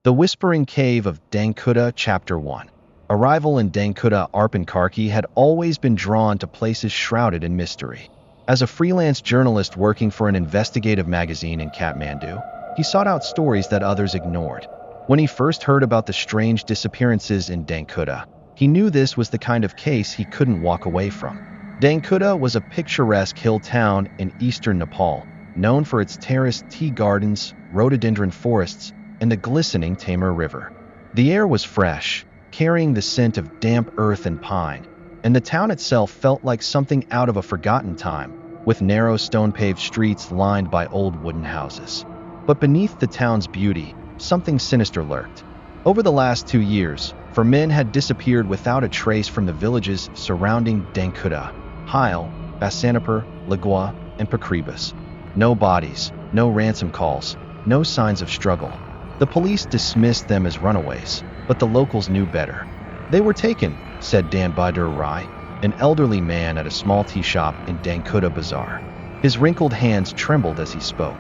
The Whispering Cave of Dhankuta, Chapter 1. Arrival in Dhankuta, Arpan Karki had always been drawn to places shrouded in mystery. As a freelance journalist working for an investigative magazine in Kathmandu, he sought out stories that others ignored. When he first heard about the strange disappearances in Dhankuta, he knew this was the kind of case he couldn't walk away from. Dhankuta was a picturesque hill town in eastern Nepal, known for its terraced tea gardens, rhododendron forests, and the glistening Tamar River. The air was fresh, carrying the scent of damp earth and pine, and the town itself felt like something out of a forgotten time, with narrow stone-paved streets lined by old wooden houses. But beneath the town's beauty, something sinister lurked. Over the last 2 years, 4 men had disappeared without a trace from the villages surrounding Dhankuta: Heil, Basanapur, Lagua, and Pakribas. No bodies, no ransom calls, no signs of struggle. The police dismissed them as runaways, but the locals knew better. "They were taken," said Dan Bahadur Rai, an elderly man at a small tea shop in Dhankuta Bazaar. His wrinkled hands trembled as he spoke.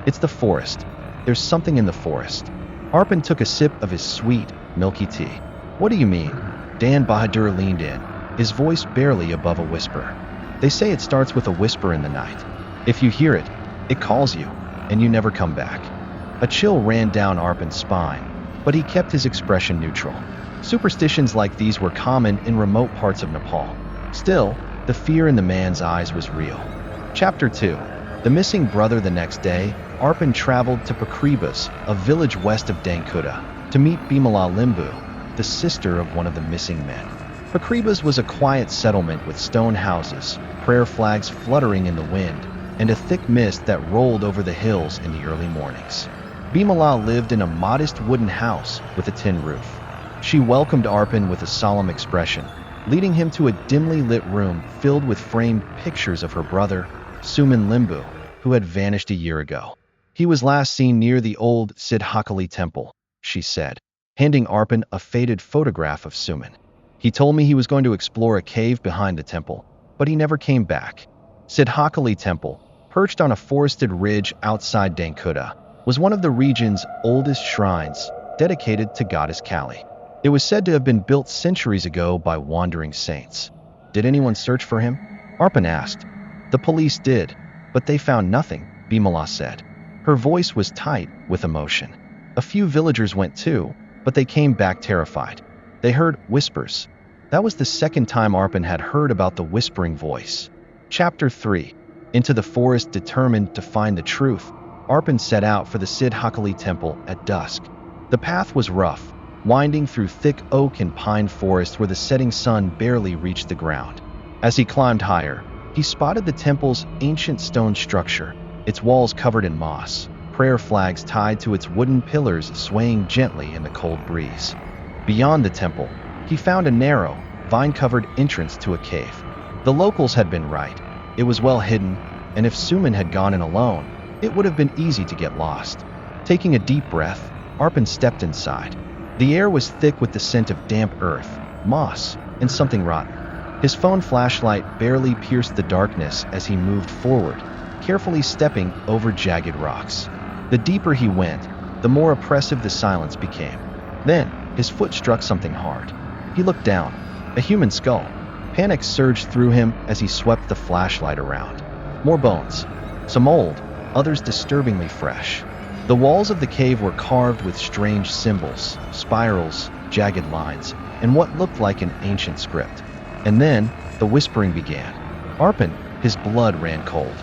"It's the forest. There's something in the forest." Arpan took a sip of his sweet, milky tea. "What do you mean?" Dan Bahadur leaned in, his voice barely above a whisper. "They say it starts with a whisper in the night. If you hear it, it calls you, and you never come back." A chill ran down Arpan's spine, but he kept his expression neutral. Superstitions like these were common in remote parts of Nepal. Still, the fear in the man's eyes was real. Chapter 2. The Missing Brother. The next day, Arpan traveled to Pakribas, a village west of Dhankuta, to meet Bimala Limbu, the sister of one of the missing men. Pakribas was a quiet settlement with stone houses, prayer flags fluttering in the wind, and a thick mist that rolled over the hills in the early mornings. Bimala lived in a modest wooden house with a tin roof. She welcomed Arpan with a solemn expression, leading him to a dimly lit room filled with framed pictures of her brother, Suman Limbu, who had vanished a year ago. "He was last seen near the old Siddhakali temple," she said, handing Arpan a faded photograph of Suman. "He told me he was going to explore a cave behind the temple, but he never came back." Siddhakali Temple, perched on a forested ridge outside Dhankuta, was one of the region's oldest shrines, dedicated to goddess Kali. It was said to have been built centuries ago by wandering saints. "Did anyone search for him?" Arpan asked. "The police did, but they found nothing," Bimala said. Her voice was tight with emotion. "A few villagers went too, but they came back terrified. They heard whispers." That was the second time Arpan had heard about the whispering voice. Chapter 3. Into the forest. Determined to find the truth, Arpan set out for the Siddhakali temple at dusk. The path was rough, winding through thick oak and pine forest where the setting sun barely reached the ground. As he climbed higher, he spotted the temple's ancient stone structure, its walls covered in moss, prayer flags tied to its wooden pillars swaying gently in the cold breeze. Beyond the temple, he found a narrow, vine-covered entrance to a cave. The locals had been right. It was well hidden, and if Suman had gone in alone, it would have been easy to get lost. Taking a deep breath, Arpan stepped inside. The air was thick with the scent of damp earth, moss, and something rotten. His phone flashlight barely pierced the darkness as he moved forward, carefully stepping over jagged rocks. The deeper he went, the more oppressive the silence became. Then, his foot struck something hard. He looked down. A human skull. Panic surged through him as he swept the flashlight around. More bones. Some old, others disturbingly fresh. The walls of the cave were carved with strange symbols, spirals, jagged lines, and what looked like an ancient script. And then, the whispering began. Arpan, his blood ran cold.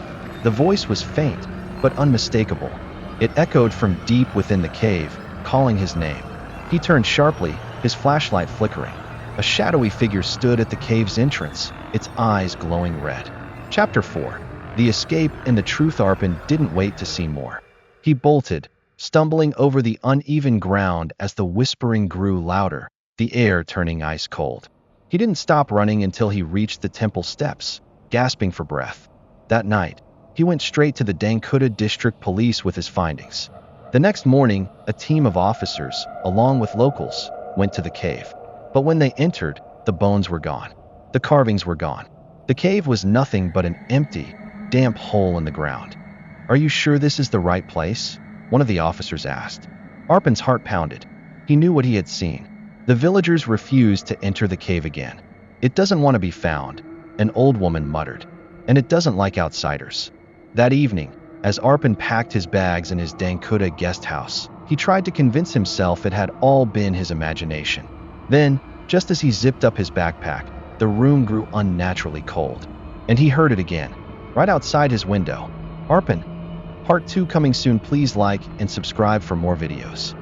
The voice was faint, but unmistakable. It echoed from deep within the cave, calling his name. He turned sharply, his flashlight flickering. A shadowy figure stood at the cave's entrance, its eyes glowing red. Chapter 4. The Escape and the Truth. Arpan didn't wait to see more. He bolted, stumbling over the uneven ground as the whispering grew louder, the air turning ice cold. He didn't stop running until he reached the temple steps, gasping for breath. That night, he went straight to the Dhankuta District Police with his findings. The next morning, a team of officers, along with locals, went to the cave. But when they entered, the bones were gone. The carvings were gone. The cave was nothing but an empty, damp hole in the ground. "Are you sure this is the right place?" one of the officers asked. Arpan's heart pounded. He knew what he had seen. The villagers refused to enter the cave again. It doesn't want to be found, an old woman muttered, and it doesn't like outsiders. That evening, as Arpan packed his bags in his Dhankuta guest house, he tried to convince himself it had all been his imagination. Then, just as he zipped up his backpack, the room grew unnaturally cold. And he heard it again, right outside his window. Arpan. Part 2 coming soon. Please like and subscribe for more videos.